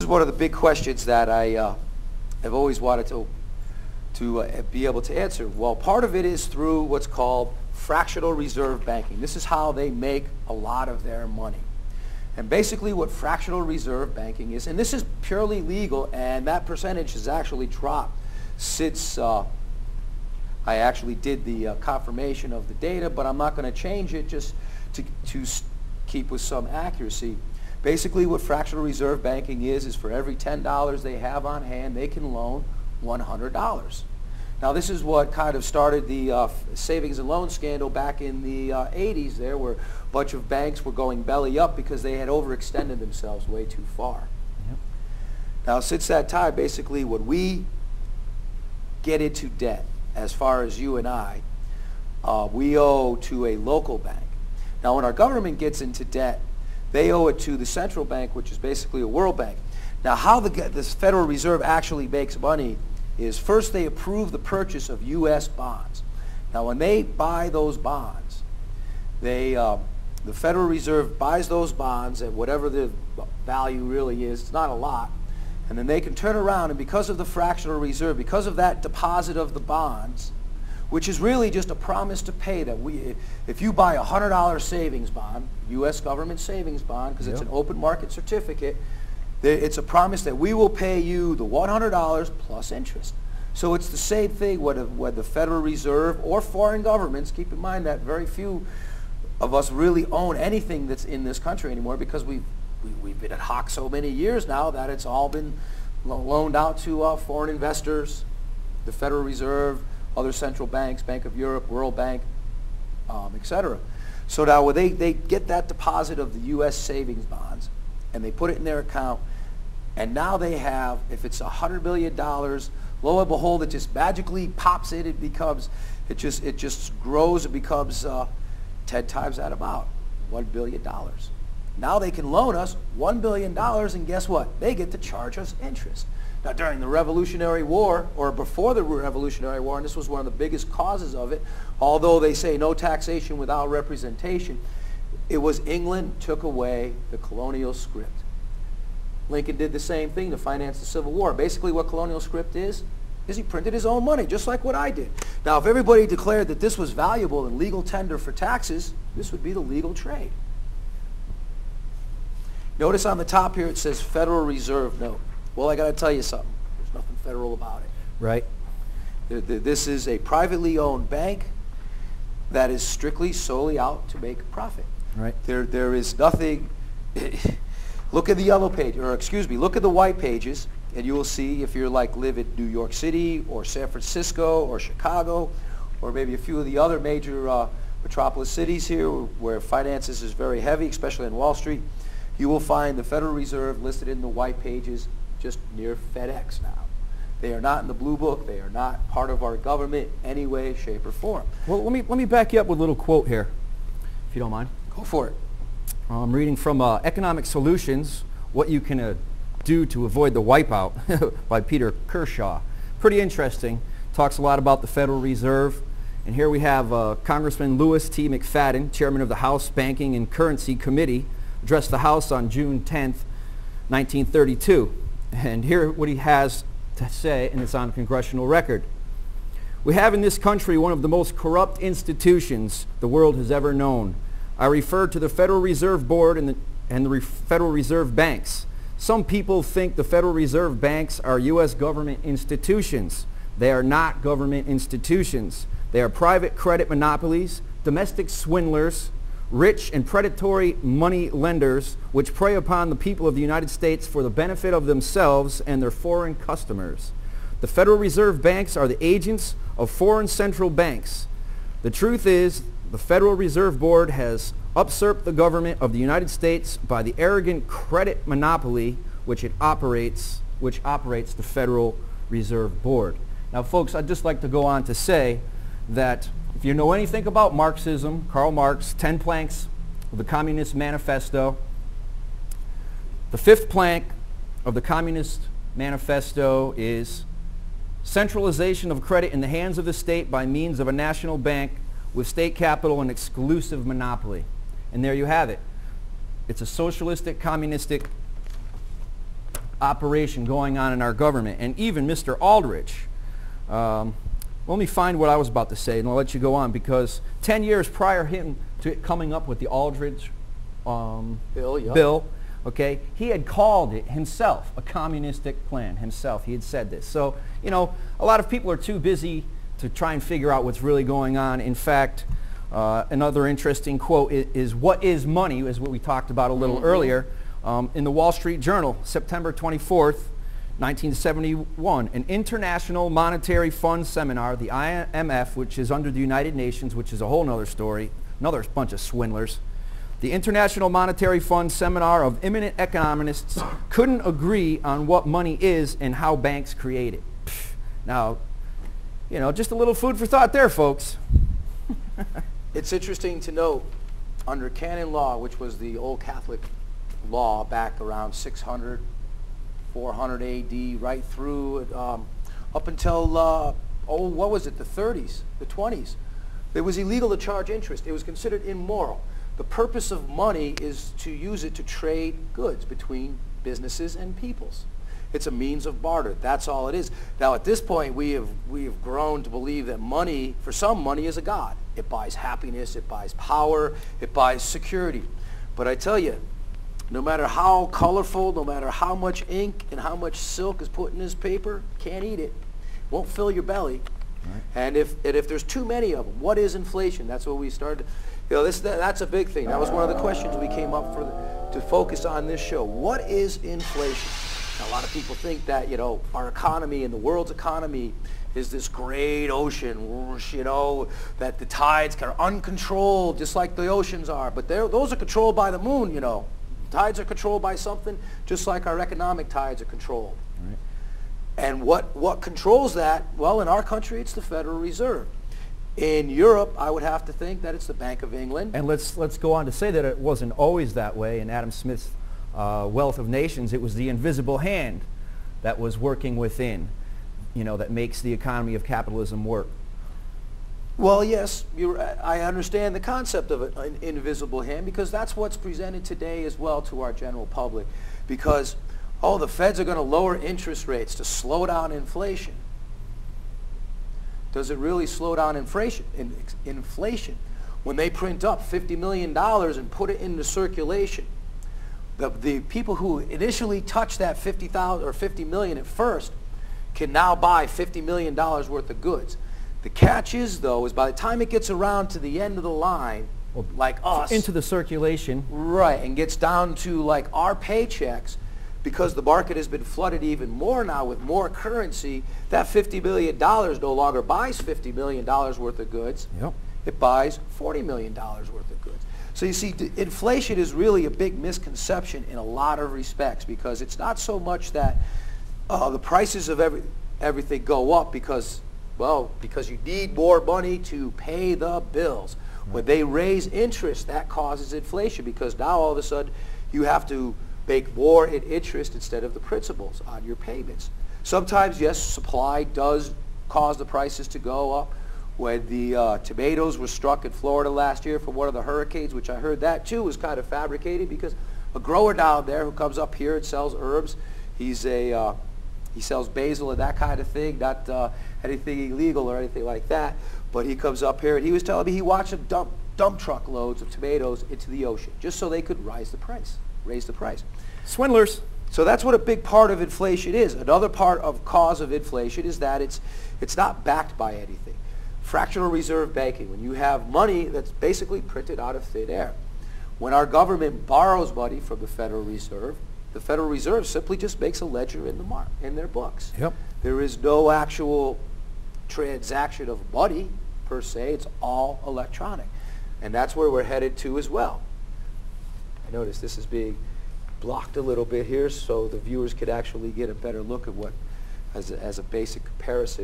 is one of the big questions that I have always wanted to be able to answer. Well, part of it is through what's called fractional reserve banking. This is how they make a lot of their money. And basically what fractional reserve banking is, and this is purely legal, and that percentage has actually dropped since I actually did the confirmation of the data, but I'm not going to change it just to keep with some accuracy. Basically what fractional reserve banking is for every $10 they have on hand, they can loan $100. Now this is what kind of started the savings and loan scandal back in the 80s there, where a bunch of banks were going belly up because they had overextended themselves way too far. Yep. Now since that time, basically when we get into debt, as far as you and I, we owe to a local bank. Now when our government gets into debt, they owe it to the central bank, which is basically a world bank. Now how this Federal Reserve actually makes money is first they approve the purchase of U.S. bonds. Now when they buy those bonds, the Federal Reserve buys those bonds at whatever the value really is. It's not a lot. And then they can turn around, and because of the fractional reserve, because of that deposit of the bonds, which is really just a promise to pay that if you buy a $100 savings bond, U.S. government savings bond, because it's an open market certificate, it's a promise that we will pay you the $100 plus interest. So it's the same thing whether the Federal Reserve or foreign governments. Keep in mind that very few of us really own anything that's in this country anymore, because we've been at hock so many years now that it's all been loaned out to foreign investors, the Federal Reserve, other central banks, Bank of Europe, World Bank, etc. So now when they get that deposit of the U.S. savings bonds and they put it in their account, and now they have, if it's $100 billion, lo and behold, it just magically pops in. It just grows and becomes 10 times that amount, $1 billion. Now they can loan us $1 billion, and guess what? They get to charge us interest. Now during the Revolutionary War, or before the Revolutionary War, and this was one of the biggest causes of it, although they say no taxation without representation, it was England took away the colonial script. Lincoln did the same thing to finance the Civil War. Basically what colonial script is he printed his own money, just like what I did. Now if everybody declared that this was valuable and legal tender for taxes, this would be the legal trade. Notice on the top here it says Federal Reserve Note. Well, I got to tell you something. There's nothing federal about it. Right. This is a privately owned bank that is strictly solely out to make a profit. Right. There is nothing. Look at the yellow page, or excuse me, look at the white pages, and you will see if you're live in New York City or San Francisco or Chicago or maybe a few of the other major metropolis cities here where finances is very heavy, especially on Wall Street, you will find the Federal Reserve listed in the white pages just near FedEx now. They are not in the blue book. They are not part of our government any way, shape, or form. Well, let me back you up with a little quote here, if you don't mind. Go for it. I'm reading from Economic Solutions, What You Can Do to Avoid the Wipeout by Peter Kershaw. Pretty interesting. Talks a lot about the Federal Reserve. And here we have Congressman Louis T. McFadden, chairman of the House Banking and Currency Committee, addressed the House on June 10th, 1932. And here what he has to say, and it's on congressional record. We have in this country one of the most corrupt institutions the world has ever known. I refer to the Federal Reserve Board and the Federal Reserve Banks. Some people think the Federal Reserve Banks are U.S. government institutions. They are not government institutions. They are private credit monopolies, domestic swindlers, rich and predatory money lenders which prey upon the people of the United States for the benefit of themselves and their foreign customers. The Federal Reserve Banks are the agents of foreign central banks. The truth is, the Federal Reserve Board has usurped the government of the United States by the arrogant credit monopoly which operates the Federal Reserve Board. Now folks, I'd just like to go on to say that if you know anything about Marxism, Karl Marx, 10 planks of the Communist Manifesto, the 5th plank of the Communist Manifesto is centralization of credit in the hands of the state by means of a national bank with state capital and exclusive monopoly. And there you have it. It's a socialistic, communistic operation going on in our government. And even Mr. Aldrich, let me find what I was about to say, and I'll let you go on, because 10 years prior him to coming up with the Aldrich bill, okay, he had called it himself a communistic plan himself. He had said this. So, you know, a lot of people are too busy to try and figure out what's really going on. In fact, another interesting quote is what is money, is what we talked about a little earlier. In the Wall Street Journal, September 24th, 1971, an International Monetary Fund seminar, the IMF, which is under the United Nations, which is a whole other story, another bunch of swindlers. The International Monetary Fund seminar of eminent economists couldn't agree on what money is and how banks create it. Now, you know, just a little food for thought there, folks. It's interesting to note, under canon law, which was the old Catholic law back around 600, 400 AD, right through up until, what was it, the 30s, the 20s. It was illegal to charge interest. It was considered immoral. The purpose of money is to use it to trade goods between businesses and peoples. It's a means of barter. That's all it is. Now, at this point, we have grown to believe that money, for some, money is a god. It buys happiness, it buys power, it buys security. But I tell you, no matter how colorful, no matter how much ink and how much silk is put in this paper, can't eat it. Won't fill your belly. Right. And if there's too many of them, what is inflation? That's what we started. You know, that's a big thing. That was one of the questions we came up to focus on this show. What is inflation? Now, a lot of people think that, you know, our economy and the world's economy is this great ocean, you know, that the tides are uncontrolled, just like the oceans are. But those are controlled by the moon, you know. Tides are controlled by something, just like our economic tides are controlled. Right. And what controls that? Well, in our country, it's the Federal Reserve. In Europe, I would have to think that it's the Bank of England. And let's go on to say that it wasn't always that way. In Adam Smith's Wealth of Nations, it was the invisible hand that was working within, you know, that makes the economy of capitalism work. Well, yes, I understand the concept of an invisible hand, because that's what's presented today as well to our general public. Because, oh, the Feds are going to lower interest rates to slow down inflation. Does it really slow down inflation? When they print up $50 million and put it into circulation, the people who initially touched that 50,000 or 50 million at first can now buy $50 million worth of goods. The catch is, though, is by the time it gets around to the end of the line, well, like us, into the circulation, right, and gets down to like our paychecks, because the market has been flooded even more now with more currency, that $50 million no longer buys $50 million worth of goods. Yep. It buys $40 million worth of goods. So you see, inflation is really a big misconception in a lot of respects, because it's not so much that the prices of everything go up because you need more money to pay the bills. Right. When they raise interest, that causes inflation, because now all of a sudden you have to make more in interest instead of the principals on your payments. Sometimes, yes, supply does cause the prices to go up. When the tomatoes were struck in Florida last year from one of the hurricanes, which I heard that too was kind of fabricated, because a grower down there who comes up here and sells herbs, he sells basil and that kind of thing, not anything illegal or anything like that, but he comes up here and he was telling me he watched them dump truckloads of tomatoes into the ocean just so they could raise the price. Swindlers. So that's what a big part of inflation is. Another part of cause of inflation is that it's not backed by anything. Fractional reserve banking, when you have money that's basically printed out of thin air. When our government borrows money from the Federal Reserve simply just makes a ledger in their books. Yep. There is no actual transaction of money per se. It's all electronic. And that's where we're headed to as well. I notice this is being blocked a little bit here so the viewers could actually get a better look at what, as a basic comparison.